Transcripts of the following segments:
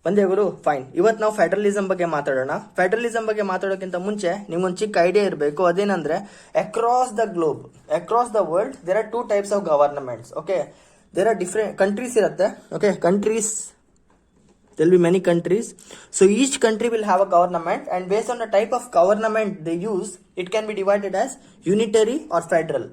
ಬಂದೇ ಗುರು, ಫೈನ್. ಇವತ್ತು ನಾವು ಫೆಡರಲಿಸಂ ಬಗ್ಗೆ ಮಾತಾಡೋಣ. ಫೆಡರಲಿಸಂ ಬಗ್ಗೆ ಮಾತಾಡೋಕ್ಕಿಂತ ಮುಂಚೆ ನಿಮ್ಗೊಂದು ಚಿಕ್ಕ ಐಡಿಯಾ ಇರಬೇಕು. ಅದೇನಂದ್ರೆ across the globe, across the world there are 2 types of governments. Okay, there are different countries ಇರುತ್ತೆ. Okay, countries, there will be many countries. So each country will have a government, and based on the type of government they use, it can be divided as unitary or federal.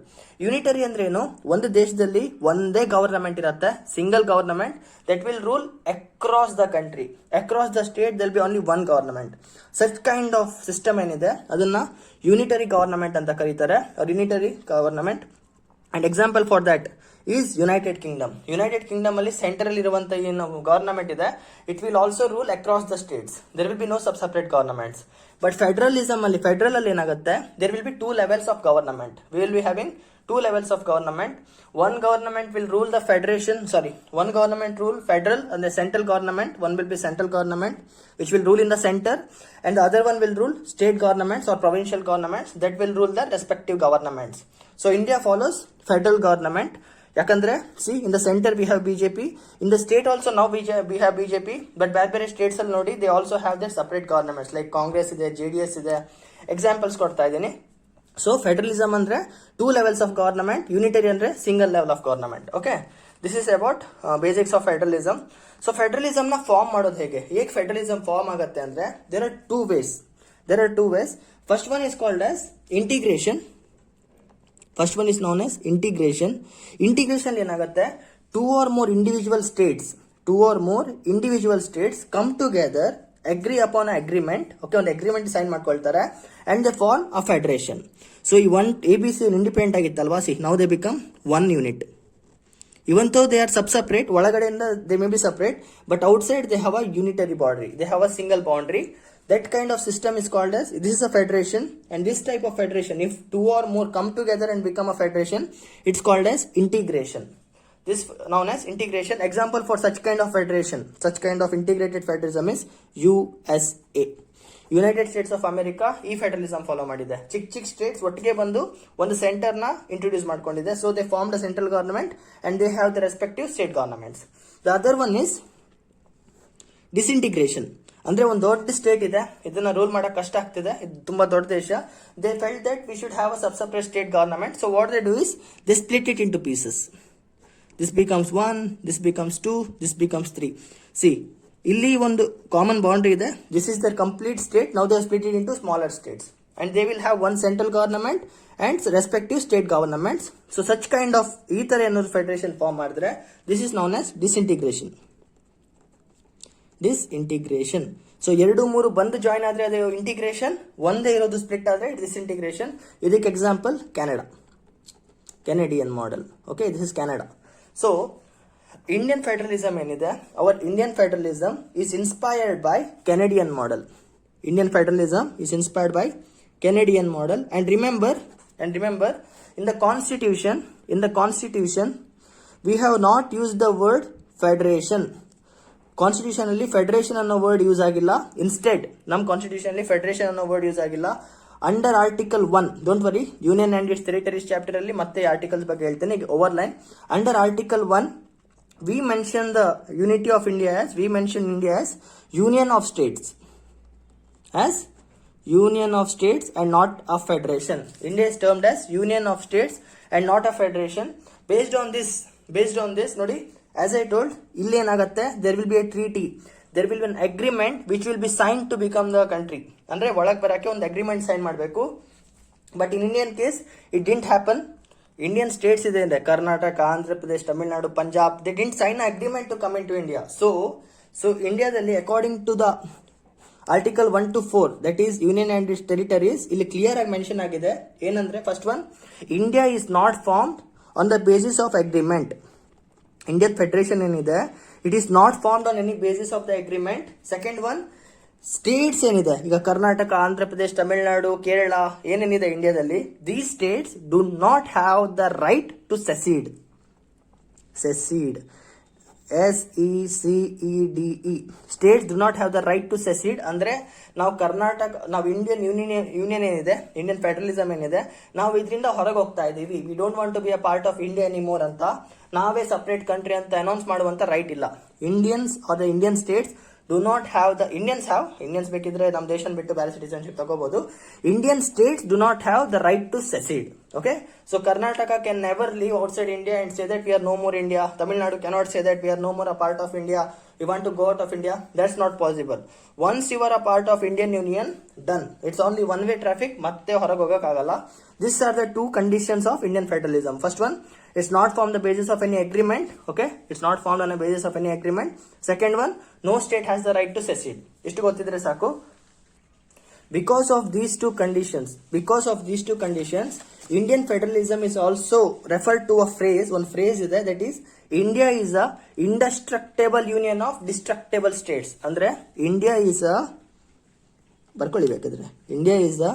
Unitary ಅಂದ್ರೆ ಏನು? ಒಂದು ದೇಶದಲ್ಲಿ ಒಂದೇ government ಇರುತ್ತೆ, single government that will rule across the country. Across the state there'll be only one government. Such kind of system ಏನಿದೆ ಅದನ್ನ unitary government ಅಂತ ಕರೀತಾರೆ, unitary government. And example for that is United Kingdom. United Kingdom ಅಲ್ಲಿ central ಇರುವಂತ ಏನು government ಇದೆ, it will also rule across the states. There will be no separate governments. But federalism ಅಲ್ಲಿ, federal ಅಲ್ಲಿ ಏನಾಗುತ್ತೆ, there will be 2 levels of government. We will be having 2 levels of government. One government will rule the federation, one government rule federal and the central government. One will be central government which will rule in the center, and the other one will rule state governments or provincial governments that will rule the respective governments. So India follows federal government. Yakandre, see, in the center we have BJP, in the state also now we have BJP, but ಬೇರೆ states ಅಲ್ಲಿ ನೋಡಿ they also have their separate governments like Congress ಇದೆ, JDS ಇದೆ. Examples ಕೊಡ್ತಾ ಇದ್ದೀನಿ. So federalism ಅಂದ್ರೆ 2 levels of government, unitary ಅಂದ್ರೆ single level of government. Okay, this is about basics of federalism. So federalism ನ ಫಾರ್ಮ್ ಮಾಡೋದು ಹೇಗೆ ಫೆಡರಲಿಸಮ್ ಫಾರ್ಮ್ ಆಗುತ್ತೆ ಅಂದ್ರೆ there are two ways. First one is called as integration. First one is known as integration. Integration ಏನಾಗುತ್ತೆ, two or more individual states come together, agree upon agreement. Okay, ಒಂದು agreement sign ಮಾಡ್ಕೊಳ್ತಾರೆ and they form a federation. So ಈ ABC independent ಆಗಿತ್ತಲ್ವಾ, now they become one unit. Even though they are separate, ಒಳಗಡೆಯಿಂದ they may be separate, but outside they have a unitary boundary, they have a single boundary. That kind of system is called as, this is a federation, and this type of federation, if 2 or more come together and become a federation, it's called as integration. This known as integration. Example for such kind of federation, such kind of integrated federalism is USA. United States of America ಈ federalism follow ಮಾಡಿದೆ. ಚಿಕ್ಕ States ಒಟ್ಟಿಗೆ ಬಂದು ಒಂದು centre ನ introduce ಮಾಡ್ಕೊಂಡಿದೆ. So they form the central government and they have the respective state governments. The other one is disintegration. ಅಂದ್ರೆ ಒಂದು ದೊಡ್ಡ ಸ್ಟೇಟ್ ಇದೆ, ಇದನ್ನ ರೂಲ್ ಮಾಡಕ್ ಕಷ್ಟ ಆಗ್ತಿದೆ, ಇದು ತುಂಬಾ ದೊಡ್ಡ ದೇಶ. They felt that we should have a separate state government. So what they do is they split it into pieces. This becomes 1, this becomes 2, this becomes 3. See, ಇಲ್ಲಿ ಒಂದು ಕಾಮನ್ ಬೌಂಡ್ರಿ ಇದೆ. This is their complete state. Now they are split it into smaller states, and they will have one central government and respective state governments. So such kind of ಈ ತರ ಏನಾದ್ರು federation form ಮಾಡಿದ್ರೆ this is known as disintegration. So 2-3 ಬಂದು join ಆದ್ರೆ ಅದು integration, ಒಂದೇ ಇರೋದು split ಆದ್ರೆ ಡಿಸ್ಇಂಟಿಗ್ರೇಷನ್. ಇದಕ್ಕೆ example Canadian model. Okay, this is Canada. So Indian federalism ಏನಿದೆ, our Indian federalism is inspired by Canadian model. Indian federalism is inspired by Canadian model. And remember, in the constitution we have not used the word federation. Constitution ಅಲ್ಲಿ federation ಅನ್ನೋ word use ಆಗಿಲ್ಲ. Instead ನಮ್ಮ constitution ಅಲ್ಲಿ federation ಅನ್ನೋ word use ಆಗಿಲ್ಲ. Under article 1, don't worry, union and its territories chapter ಅಲ್ಲಿ ಮತ್ತೆ articles ಬಗ್ಗೆ ಹೇಳ್ತೇನೆ. ಓವರ್ಲೈನ್, under article 1 we mention the unity of India as, we mention India as union of states, and not a federation. India is termed as union of states and not a federation. Based on this ನೋಡಿ, as I told, ಇಲ್ಲಿ ಏನಾಗುತ್ತೆ, there will be a treaty, there will be an agreement which will be signed to become the country. ಅಂದ್ರೆ ಒಳಗೆ ಬರಕ್ಕೆ ಒಂದು agreement sign ಮಾಡಬೇಕು. But in Indian case it didn't happen. Indian states ಇದೆ ಅಂದ್ರೆ Karnataka, Andhra Pradesh, Tamil Nadu, Punjab, they didn't sign agreement to come in to India. So ಇಂಡಿಯಾದಲ್ಲಿ according to the article 1 to 4, that is union and its territories, ಇಲ್ಲಿ clear ಆಗಿ mention ಆಗಿದೆ. ಏನಂದ್ರೆ first one, India is not formed on the basis of agreement. Indian federation ಏನಿದೆ, it is not formed on any basis of the agreement. Second one, states ಏನಿದೆ, ಈಗ ಕರ್ನಾಟಕ, ಆಂಧ್ರ ಪ್ರದೇಶ್, ತಮಿಳುನಾಡು, ಕೇರಳ ಏನೇನಿದೆ ಇಂಡಿಯಾದಲ್ಲಿ, these states do not have the right to secede. SECEDE. States do not have the right to secede. ಅಂದ್ರೆ ನಾವು ಕರ್ನಾಟಕ, ನಾವು Indian union ಏನಿದೆ, Indian federalism ಏನಿದೆ, ನಾವು ಇದರಿಂದ ಹೊರಗೆ ಹೋಗ್ತಾ ಇದೀವಿ, we don't want to be a part of India anymore ಅಂತ ನಾವೇ ಸಪರೇಟ್ ಕಂಟ್ರಿ ಅಂತ ಅನೌನ್ಸ್ ಮಾಡುವಂತ ರೈಟ್ ಇಲ್ಲ. Indians are the Indian States do not have the Indians ಬೇಕಿದ್ರೆ ನಮ್ಮ ದೇಶನ ಬಿಟ್ಟು ಬೇರೆ ಸಿಟಿಸನ್ಶಿಪ್ ತಗೋಬಹುದು. Indian states do not have the right to secede. Okay, so Karnataka can never leave outside India and say that we are no more India. Tamil Nadu cannot say that we are no more a part of India. We want to go out of India. That's not possible. Once you are a part of Indian Union, done. It's only one way traffic. ಮತ್ತೆ ಹೊರಗೆ ಹೋಗಕ್ಕಾಗಲ್ಲ. These are the two conditions of Indian federalism. First one, it's not formed on the basis of any agreement. Okay, it's not formed on the basis of any agreement. Second one, no state has the right to secede. ಇಷ್ಟು ಗೊತ್ತಿದ್ರೆ ಸಾಕು. Because of these two conditions, Indian federalism is also referred to one phrase is there, that is, India is a indestructible union of destructible states. ಅಂದ್ರೆ India is a ಬರ್ಕೊಳ್ಳಿ ಬೇಕಿದ್ರೆ, India is a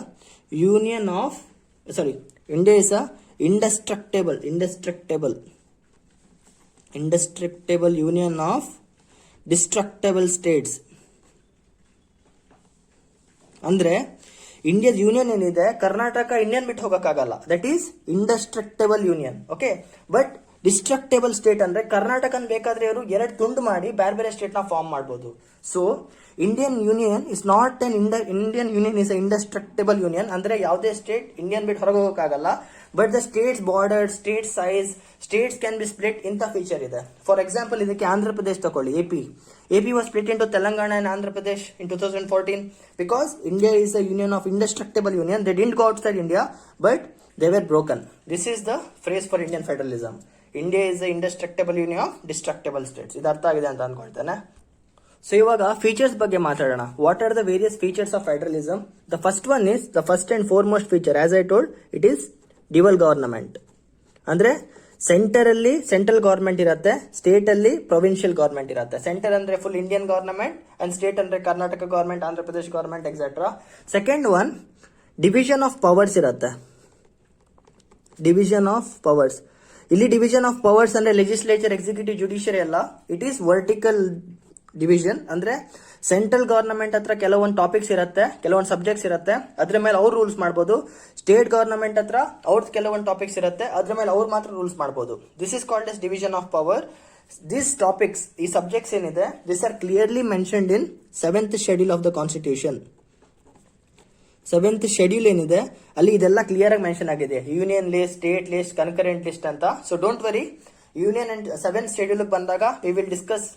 indestructible union of destructible states. ಅಂದ್ರೆ ಇಂಡಿಯಾದ union ಏನಿದೆ, Karnataka Indian ಬಿಟ್ಟು ಹೋಗಕ್ಕಾಗಲ್ಲ. That is indestructible union. Okay, but destructible state ಅಂದ್ರೆ ಕರ್ನಾಟಕನ್ ಬೇಕಾದ್ರೆ ಅವರು ಎರಡು ತುಂಡು ಮಾಡಿ ಬೇರೆ ಬೇರೆ ಸ್ಟೇಟ್ ನ ಫಾರ್ಮ್ ಮಾಡಬಹುದು. So Indian union is not an Indian union is indestructible union. ಅಂದ್ರೆ ಯಾವುದೇ ಸ್ಟೇಟ್ ಇಂಡಿಯನ್ ಬಿಟ್ಟು ಹೊರಗೆ ಹೋಗಕ್ಕಾಗಲ್ಲ. But the states border, state size, states can be split ಇಂಥ ಫೀಚರ್ ಇದೆ. ಫಾರ್ ಎಕ್ಸಾಂಪಲ್, ಇದಕ್ಕೆ ಆಂಧ್ರ ಪ್ರದೇಶ್ ತಗೊಳ್ಳಿ. AP was split into Telangana and Andhra Pradesh in 2014 because India is a union of indestructible union. They didn't go outside India, but they were broken. This is the phrase for Indian federalism. India is the indestructible union of destructible states. ಇದು ಅರ್ಥ ಆಗಿದೆ ಅಂತ ಅನ್ಕೊಳ್ತೇನೆ. So ಇವಾಗ features ಬಗ್ಗೆ ಮಾತಾಡೋಣ. What are the various features of federalism? The first one is the first and foremost feature. As I told, it is dual government. ಅಂದ್ರೆ centre ಅಲ್ಲಿ central government ಇರುತ್ತೆ, ಸ್ಟೇಟ್ ಅಲ್ಲಿ ಪ್ರೊವಿನ್ಷಿಯಲ್ ಗವರ್ಮೆಂಟ್ ಇರುತ್ತೆ. Centre ಅಂದ್ರೆ full Indian government and state ಅಂದ್ರೆ Karnataka government, Andhra Pradesh government etcetera. Second one, division of powers ಇರುತ್ತೆ. Division of powers, ಇಲ್ಲಿ division of powers ಅಂದ್ರೆ ಲೆಜಿಸ್ಲೇಚರ್, ಎಕ್ಸಿಕ್ಯೂಟಿವ್, ಜುಡಿಷಿಯರಿ ಅಲ್ಲ. It is vertical division. ಅಂದ್ರೆ ಸೆಂಟ್ರಲ್ ಗವರ್ನಮೆಂಟ್ ಹತ್ರ ಕೆಲವೊಂದು ಟಾಪಿಕ್ಸ್ ಇರುತ್ತೆ, ಕೆಲವೊಂದು ಸಬ್ಜೆಕ್ಟ್ಸ್ ಇರುತ್ತೆ, ಅದ್ರ ಮೇಲೆ ಅವ್ರು ರೂಲ್ಸ್ ಮಾಡಬಹುದು. ಸ್ಟೇಟ್ ಗವರ್ನಮೆಂಟ್ ಹತ್ರ ಅವ್ರದ್ದು ಕೆಲವೊಂದು ಟಾಪಿಕ್ಸ್ ಇರುತ್ತೆ, ಅದ್ರ ಮೇಲೆ ಅವ್ರು ಮಾತ್ರ ರೂಲ್ಸ್ ಮಾಡಬಹುದು. This is called as division of power. This topics, ಈ ಸಬ್ಜೆಕ್ಟ್ಸ್ ಏನಿದೆ, this are clearly mentioned in 7th schedule of the constitution. 7th schedule ಏನಿದೆ ಅಲ್ಲಿ ಇದೆಲ್ಲ ಕ್ಲಿಯರ್ ಆಗಿ ಮೆನ್ಷನ್ ಆಗಿದೆ. Union list, state list, concurrent list ಅಂತ. So don't worry, union and 7th schedule ಬಂದಾಗ we will discuss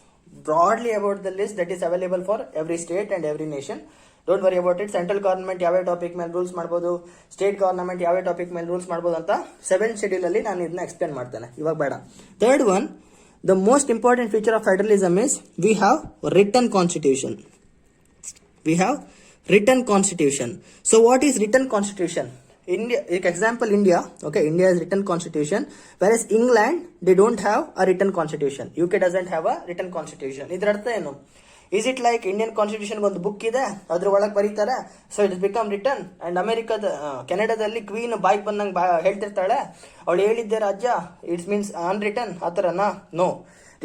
broadly about the list that is available for every state and every nation. Don't worry about it. Central government ಯಾವ topic ಮೇಲೆ rules ಮಾಡಬಹುದು, state government ಯಾವ topic ಮೇಲೆ rules ಮಾಡಬಹುದು ಅಂತ 7th schedule ಅಲ್ಲಿ ನಾನು ಇದನ್ನ ಎಕ್ಸ್ಪ್ಲೇನ್ ಮಾಡ್ತೇನೆ, ಇವಾಗ ಬೇಡ. Third one, the most important feature of federalism is we have written constitution. So what is written constitution? India, example India, okay, India has written constitution, whereas England, they don't have a written constitution. UK doesn't have a written constitution. ಇದರ ಅರ್ಥ ಏನು? Is it like Indian constitution ಒಂದು book ಇದೆ, ಅದ್ರ ಒಳಗೆ ಬರೀತಾರೆ, so it's become written. And ಅಮೆರಿಕದ ಕೆನಡಾದಲ್ಲಿ ಕ್ವೀನ್ ಬಾಯ್ಗೆ ಬಂದಂಗೆ ಹೇಳ್ತಿರ್ತಾಳೆ, ಅವಳು ಹೇಳಿದ್ದೆ ರಾಜ್ಯ, ಇಟ್ಸ್ ಮೀನ್ಸ್ ಅನ್ರಿಟನ್, ಆ ಥರನಾ? ನೋ.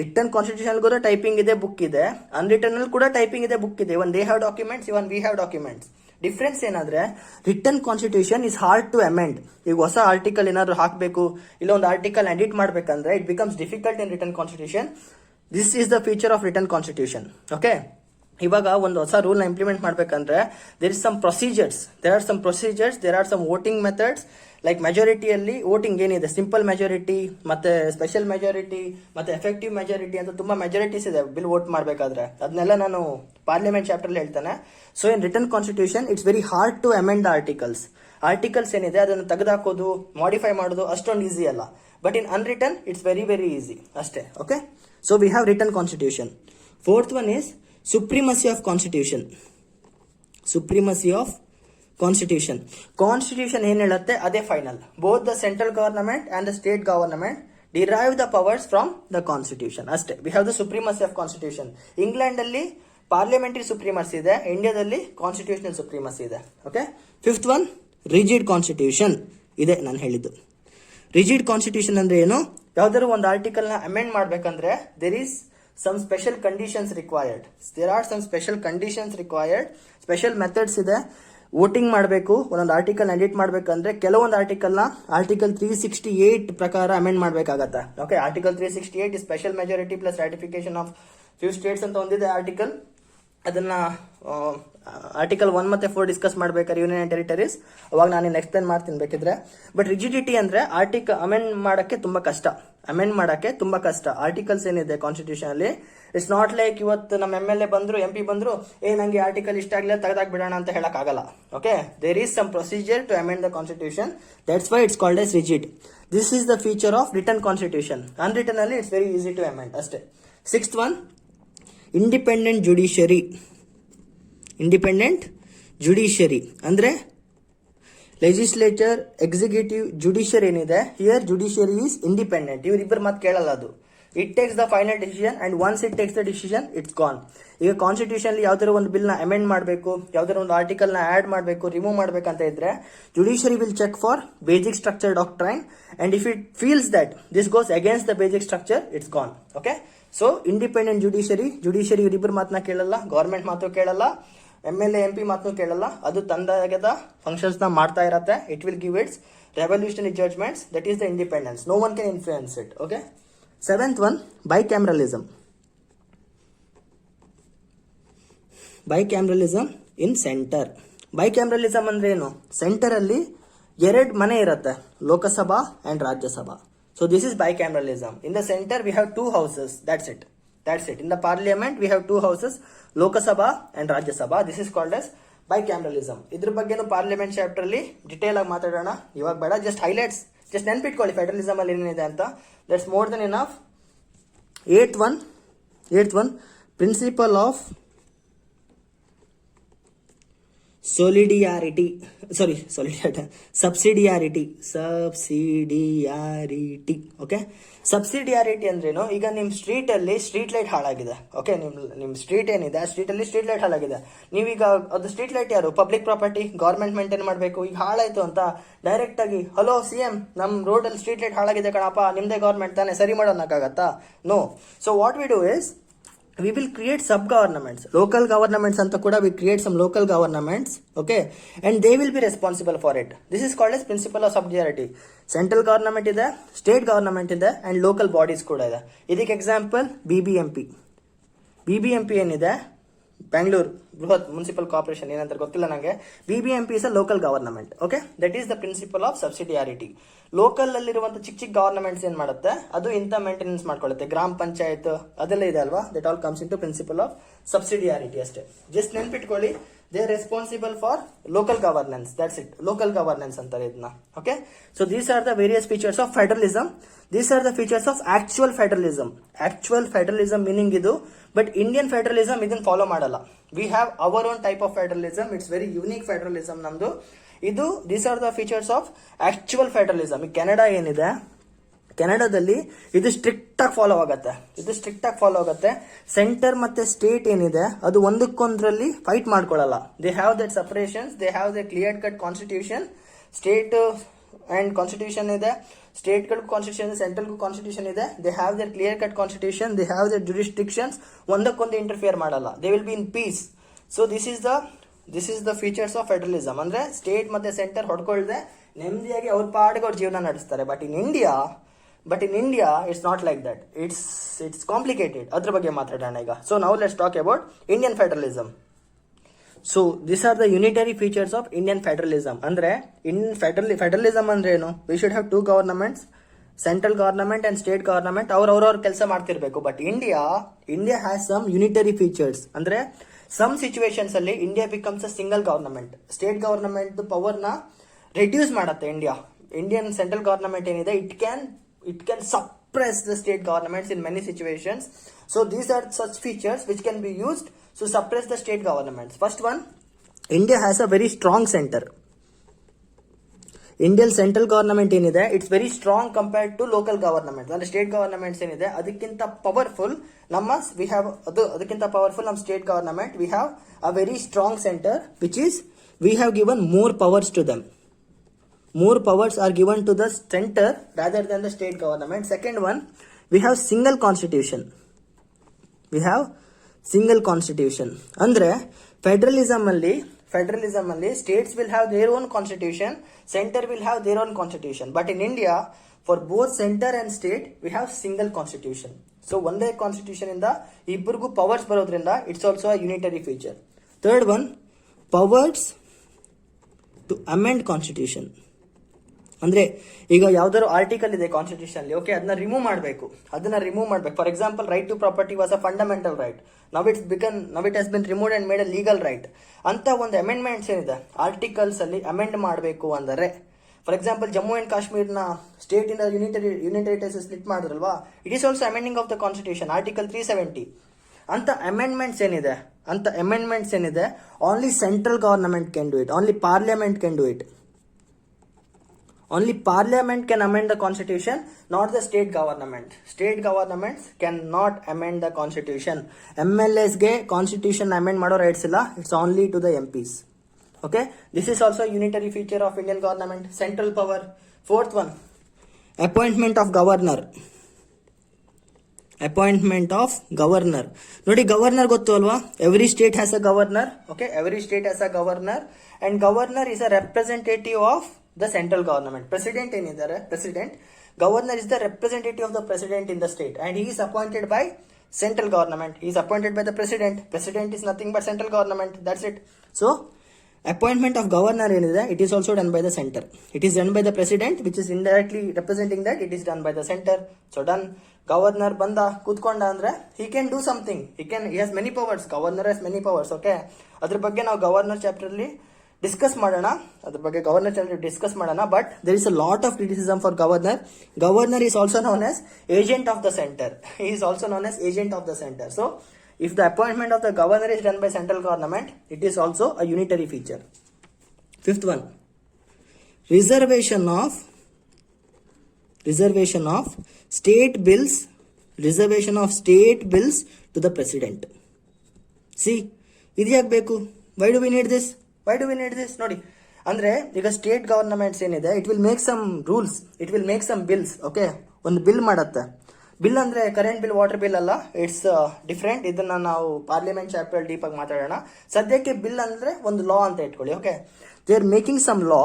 ರಿಟರ್ನ್ ಕಾನ್ಸ್ಟಿಟ್ಯೂಷನ್ ಕೂಡ ಟೈಪಿಂಗ್ ಇದೆ, ಬುಕ್ ಇದೆ. ಅನ್ರಿಟರ್ನ್ ಅಲ್ಲಿ ಕೂಡ ಟೈಪಿಂಗ್ ಇದೆ, ಬುಕ್ ಇದೆ. Even they have documents, even we have documents. Difference ಏನಾದ್ರೆ, written constitution is hard to amend. ಈಗ ಹೊಸ ಆರ್ಟಿಕಲ್ ಏನಾದ್ರು ಹಾಕಬೇಕು, ಇಲ್ಲ ಒಂದು ಆರ್ಟಿಕಲ್ ಎಡಿಟ್ ಮಾಡ್ಬೇಕಂದ್ರೆ it becomes difficult in written constitution. This is the feature of written constitution. Okay, ಇವಾಗ ಒಂದು ಹೊಸ ರೂಲ್ ನ ಇಂಪ್ಲಿಮೆಂಟ್ ಮಾಡ್ಬೇಕಂದ್ರೆ there is some procedures, there are some voting methods. Like ಮೆಜಾರಿಟಿಯಲ್ಲಿ ವೋಟಿಂಗ್ ಏನಿದೆ, ಸಿಂಪಲ್ ಮೆಜಾರಿಟಿ, ಮತ್ತೆ special majority, ಮತ್ತೆ effective majority ಅಂತ ತುಂಬಾ ಮೆಜಾರಿಟೀಸ್ ಇದೆ ಬಿಲ್ ವೋಟ್ ಮಾಡಬೇಕಾದ್ರೆ. ಅದನ್ನೆಲ್ಲ ನಾನು ಪಾರ್ಲಿಮೆಂಟ್ ಚಾಪ್ಟರ್ ಹೇಳ್ತೇನೆ. So in written constitution it's very hard to amend the articles ಏನಿದೆ ಅದನ್ನು ತೆಗೆದಾಕೋದು, ಮಾಡಿಫೈ ಮಾಡೋದು ಅಷ್ಟೊಂದು ಈಸಿ ಅಲ್ಲ. But in unwritten it's very very easy ಅಷ್ಟೇ. Okay, so we have written constitution. Fourth one is supremacy of constitution. Constitution ಏನ್ ಹೇಳುತ್ತೆ ಅದೇ final. Both the central government and the state government derive the powers from the constitution ಅಷ್ಟೇ. We have the supremacy of constitution. England ಅಲ್ಲಿ parliamentary supremacy ಇದೆ, ಇಂಡಿಯಾದಲ್ಲಿ constitutional supremacy ಇದೆ. Okay, fifth one, rigid constitution. ಇದೆ ನಾನು ಹೇಳಿದ್ದು. Rigid constitution ಅಂದ್ರೆ ಏನು? ಯಾವ್ದಾದ್ರು ಒಂದು ಆರ್ಟಿಕಲ್ ನ ಅಮೆಂಡ್ ಮಾಡ್ಬೇಕಂದ್ರೆ there is some special conditions required. There are some special conditions required. Special methods ಇದೆ. ವೋಟಿಂಗ್ ಮಾಡಬೇಕು, ಒಂದೊಂದು ಆರ್ಟಿಕಲ್ ಎಡಿಟ್ ಮಾಡಬೇಕಂದ್ರೆ ಕೆಲವೊಂದು ಆರ್ಟಿಕಲ್ ನ ಆರ್ಟಿಕಲ್ 368 ಪ್ರಕಾರ ಅಮೆಂಡ್ ಮಾಡಬೇಕಾಗತ್ತೆ. Okay, article 368 special majority plus ratification of few states ಅಂತ ಒಂದಿದೆ ಆರ್ಟಿಕಲ್. ಅದನ್ನ ಆರ್ಟಿಕಲ್ 1 ಮತ್ತೆ 4 ಡಿಸ್ಕಸ್ ಮಾಡ್ಬೇಕಾದ್ರೆ ಯೂನಿಯನ್ ಅಂಡ್ ಟೆರಿಟರೀಸ್, ಅವಾಗ ನಾನು ಎಕ್ಸ್ಪ್ಲೇನ್ ಮಾಡ್ತೀನಿ ಬೇಕಿದ್ರೆ. ಬಟ್ ರಿಜಿಡಿಟಿ ಅಂದ್ರೆ ಅಮೆಂಡ್ ಮಾಡಕ್ಕೆ ತುಂಬಾ ಕಷ್ಟ. ಆರ್ಟಿಕಲ್ಸ್ ಏನಿದೆ ಕಾನ್ಸ್ಟಿಟ್ಯೂಷನ್ ಅಲ್ಲಿ, ಇಟ್ಸ್ ನಾಟ್ ಲೈಕ್ ಇವತ್ತು ನಮ್ಮ MLA ಬಂದ್ರು, MP ಬಂದ್ರು, ನಂಗೆ ಆರ್ಟಿಕಲ್ ಇಷ್ಟ ಆಗಲಿಲ್ಲ ತೆಗೆದಾಕ್ ಬಿಡೋಣ ಅಂತ ಹೇಳಕ್ ಆಗಲ್ಲ. Okay, there is some procedure to amend the constitution, that's why it's called as rigid. This is the feature of written constitution. Unwritten ಅಲ್ಲಿ it's very easy to amend ಅಷ್ಟೇ. 6th ಒನ್, ಇಂಡಿಪೆಂಡೆಂಟ್ ಜುಡಿಷಿಯರಿ ಅಂದ್ರೆ legislature, executive, judiciary ಏನಿದೆ, here judiciary is independent. ಇವರಿಬ್ಬರು ಮಾತು ಕೇಳಲ್ಲ. ಅದು it takes the final decision and once it takes the decision it's gone. ಈಗ constitution ಯಾವ್ದಾದ್ರು ಒಂದು ಬಿಲ್ ನ ಅಮೆಂಡ್ ಮಾಡಬೇಕು, ಯಾವ್ದಾದ್ರು ಒಂದು ಆರ್ಟಿಕಲ್ ನ ಆಡ್ ಮಾಡಬೇಕು, ರಿಮೂವ್ ಮಾಡ್ಬೇಕಂತ ಇದ್ರೆ judiciary will check for basic structure doctrine and if it feels that this goes against the basic structure it's gone. Okay, so independent judiciary ಇವರಿಬ್ಬರು ಮಾತನ್ನ ಕೇಳಲ್ಲ, ಗವರ್ಮೆಂಟ್ ಮಾತು ಕೇಳಲ್ಲ, MLA MP ಮಾತನ್ನು ಕೇಳಲ್ಲ. ಅದು ತಂದಾಗದ ಫಂಕ್ಷನ್ಸ್ ನ ಮಾಡ್ತಾ ಇರತ್ತೆ. It will give it's revolutionary judgments. That is the independence. No one can influence it. Okay, 7th one, bicameralism in center. Bicameralism ಅಂದ್ರೆ ಏನು? ಸೆಂಟರ್ ಅಲ್ಲಿ 2 ಮನೆ ಇರುತ್ತೆ, Lok Sabha and Rajya Sabha. So this is bicameralism. In the center we have 2 houses. That's it. In the parliament we have 2 houses, Lok Sabha and Rajya Sabha. This is called as bicameralism. ಇದ್ರ ಬಗ್ಗೆನು parliament chapter ಅಲ್ಲಿ detail ಆಗಿ ಮಾತಾಡೋಣ. ಇವಾಗ ಬೇಡ, just highlights, just ನೆನ್ಪಿಟ್ಕೊಳ್ಳಿ federalism ಅಲ್ಲಿ ಏನಿದೆ ಅಂತ. That's more than enough. 8th one, principle of subsidiarity. Okay, subsidiarity ಅಂದ್ರೇನು? ಈಗ ನಿಮ್ ಸ್ಟ್ರೀಟ್ ಅಲ್ಲಿ ಸ್ಟ್ರೀಟ್ ಲೈಟ್ ಹಾಳಾಗಿದೆ. ಓಕೆ, ನಿಮ್ ಸ್ಟ್ರೀಟ್ ಏನಿದೆ ಆ ಸ್ಟ್ರೀಟ್ ಅಲ್ಲಿ ಸ್ಟ್ರೀಟ್ ಲೈಟ್ ಹಾಳಾಗಿದೆ. ನೀವೀಗ ಅದು ಸ್ಟ್ರೀಟ್ ಲೈಟ್ ಯಾರು? ಪಬ್ಲಿಕ್ ಪ್ರಾಪರ್ಟಿ, ಗವರ್ಮೆಂಟ್ ಮೇಂಟೈನ್ ಮಾಡಬೇಕು. ಈಗ ಹಾಳಾಯ್ತು ಅಂತ ಡೈರೆಕ್ಟ್ ಆಗಿ ಹಲೋ CM ನಮ್ ರೋಡ್ ಅಲ್ಲಿ ಸ್ಟ್ರೀಟ್ ಲೈಟ್ ಹಾಳಾಗಿದೆ ಕಣಪ್ಪ, ನಿಮ್ದೇ ಗವರ್ಮೆಂಟ್ ತಾನೆ, ಸರಿ ಮಾಡೋಣಕ್ಕಾಗತ್ತಾ? No. So what we do is we will create sub-governments, local governments anta kuda we create some local governments, okay, and they will be responsible for it. This is called as principle of subsidiarity. Central government ide, state government ide, and local bodies kuda ide. Idik example BBMP ಏನಿದೆ, ಬ್ಯಾಂಗ್ಳೂರ್ ಬೃಹತ್ municipal corporation ಏನಂತ ಗೊತ್ತಿಲ್ಲ ನಂಗೆ. BBMP is a local government. Okay, that is the principle of subsidiarity. Local ಅಲ್ಲಿರುವಂತ ಚಿಕ್ಕ governments ಏನ್ ಮಾಡುತ್ತೆ, ಅದು ಇಂತ ಮೇಂಟೆನೆನ್ಸ್ ಮಾಡ್ಕೊಳ್ಳುತ್ತೆ. ಗ್ರಾಮ ಪಂಚಾಯತ್ ಅದೆಲ್ಲ ಇದೆ ಅಲ್ವಾ, that all comes in to principle of subsidiarity ಅಷ್ಟೇ. ಜಸ್ಟ್ ನೆನ್ಪಿಟ್ಕೊಳ್ಳಿ, they are responsible for local governance. That's it, local governance ಅಂತಾರೆ ಇದನ್ನ. Okay, so these are the various features of federalism. These are the features of actual federalism. Actual federalism meaning ಇದು, but Indian federalism ಇದನ್ನ follow ಮಾಡಲ್ಲ. We have our own type of federalism. It's very unique federalism ನಮ್ದು ಇದು. These are the features of actual federalism. ಈ Canada ಏನಿದೆ, ಕೆನಡಾದಲ್ಲಿ ಇದು strict ಆಗಿ follow ಆಗುತ್ತೆ. ಸೆಂಟರ್ ಮತ್ತೆ ಸ್ಟೇಟ್ ಏನಿದೆ ಅದು ಒಂದಕ್ಕೊಂದ್ರಲ್ಲಿ ಫೈಟ್ ಮಾಡ್ಕೊಳ್ಳಲ್ಲ. They have that separations, they have the clear cut constitution. State and constitution ಇದೆ, ಸ್ಟೇಟ್ ಗಳಿಗೂ ಕಾನ್ಸ್ಟಿಟ್ಯೂಷನ್ ಇದೆ, ಸೆಂಟ್ರಲ್ ಕಾನ್ಸ್ಟಿಟ್ಯೂಷನ್ ಇದೆ. They have their clear cut constitution, they have their jurisdictions. ಒಂದಕ್ಕೊಂದು ಇಂಟರ್ಫಿಯರ್ ಮಾಡಲ್ಲ. They will be in peace. So this is the features of federalism. ಅಂದ್ರೆ state ಮತ್ತೆ center ಹೊಡ್ಕೊಳ್ದೆ ನೆಮ್ಮದಿಯಾಗಿ ಅವ್ರ ಪಾಡಿಗೆ ಅವ್ರ ಜೀವನ ನಡೆಸ್ತಾರೆ. But in India it's not like that. It's complicated. ಅದ್ರ ಬಗ್ಗೆ ಮಾತಾಡೋಣ ಈಗ. So now let's talk about Indian federalism. So this are the unitary features of Indian federalism. ಅಂದ್ರೆ ಫೆಡರಲಿಸಮ್ ಅಂದ್ರೆ ಏನು? We should have 2 governments, central government and state government. ಅವ್ರವ್ರ ಕೆಲಸ ಮಾಡ್ತಿರ್ಬೇಕು. But India has some unitary features. ಅಂದ್ರೆ some situations ಅಲ್ಲಿ India becomes a single government. State government power ನ reduce ಮಾಡುತ್ತೆ ಇಂಡಿಯನ್ ಸೆಂಟ್ರಲ್ ಗವರ್ನಮೆಂಟ್ ಏನಿದೆ, it can suppress the state governments in many situations. So these are such features which can be used to suppress the state governments. First one, India has a very strong center. Indian central government ಏನಿದೆ, it's very strong compared to local governments. ಅಂದ್ರೆ state governments ಏನಿದೆ ಅದಕ್ಕಿಂತ powerful ಅದಕ್ಕಿಂತ powerful ನಮ್ಮ state government. We have a very strong center which is we have given more powers to them. More powers are given to the center rather than the state government. Second one, we have single constitution. ಅಂದ್ರೆ federalism ಅಲ್ಲಿ states will have their own constitution, center will have their own constitution. But in India, for both center and state, we have single constitution. So ಒಂದೇ constitution ಇಂದ ಇಬ್ಬರಿಗೂ powers ಬರೋದ್ರಿಂದ it's also a unitary feature. Third one, powers to amend constitution. ಅಂದ್ರೆ ಈಗ ಯಾವ್ದಾದ್ರು article ಇದೆ constitution ಅಲ್ಲಿ, okay, ಅದನ್ನ ರಿಮೂವ್ ಮಾಡಬೇಕು. For example, right to property was a fundamental right, now it has been removed and made a legal right ಅಂತ ಒಂದು amendments ಏನಿದೆ ಆರ್ಟಿಕಲ್ಸ್ ಅಲ್ಲಿ ಅಮೆಂಡ್ ಮಾಡಬೇಕು ಅಂದರೆ, ಫಾರ್ ಎಕ್ಸಾಂಪಲ್ ಜಮ್ಮು ಅಂಡ್ ಕಾಶ್ಮೀರ್ನ ಸ್ಟೇಟ್ ಇಂದ ಯುನಿಟರಿ ಸ್ಪ್ಲಿಟ್ ಮಾಡಿದ್ರಲ್ವಾ, it is also amending of the constitution, article 370 ಅಂತ ಅಮೆಂಡ್ಮೆಂಟ್ಸ್ ಏನಿದೆ only central government can do it, only parliament can do it. Only parliament can amend the constitution, not the state government. State governments cannot amend the constitution. MLAs ಗೆ constitution amend ಮಾಡೋ rights ಇಲ್ಲ. It's only to the MPs. Okay? This is also a unitary feature of Indian government. Central power. Fourth one, appointment of governor. ನೋಡಿ, governor ಗೊತ್ತು ಅಲ್ವಾ? Every state has a governor. Okay, every state has a governor and governor is a representative of the central government. President ಏನಿದ್ದಾರೆ, governor is the representative of the president in the state and he is appointed by central government. He is appointed by the president is nothing but central government, that's it. So appointment of governor ಏನಿದೆ, it is also done by the center. It is done by the president, which is indirectly representing that it is done by the center. So done. Governor ಬಂದ ಕೂತ್ಕೊಂಡ ಅಂದ್ರೆ he can do something, he has many powers. Governor has many powers. Okay, ಅದ್ರ ಬಗ್ಗೆ ನಾವು governor chapter ಅಲ್ಲಿ discuss ಮಾಡೋಣ, but there is a lot of criticism for governor. Governor is also known as agent of the centre. So if the appointment of the governor is done by central government, it is also a unitary feature. Fifth one, reservation of state bills to the president. See, ಇದು ಯಾಕೆ ಬೇಕು? Why do we need this? ನೋಡಿ, ಅಂದ್ರೆ ಈಗ state governments ಏನಿದೆ, it will make some rules, it will make some bills. Okay, ಒಂದು bill ಮಾಡತ್ತೆ. Bill ಅಂದ್ರೆ ಕರೆಂಟ್ ಬಿಲ್, ವಾಟರ್ ಬಿಲ್ ಅಲ್ಲ, ಇಟ್ಸ್ ಡಿಫ್ರೆಂಟ್. ಇದನ್ನ ನಾವು ಪಾರ್ಲಿಮೆಂಟ್ ಚಾಪ್ಟರ್ ಡೀಪ್ ಆಗಿ ಮಾತಾಡೋಣ. ಸದ್ಯಕ್ಕೆ ಬಿಲ್ ಅಂದ್ರೆ ಒಂದು ಲಾ ಅಂತ ಇಟ್ಕೊಳ್ಳಿ. Okay, they are making some law.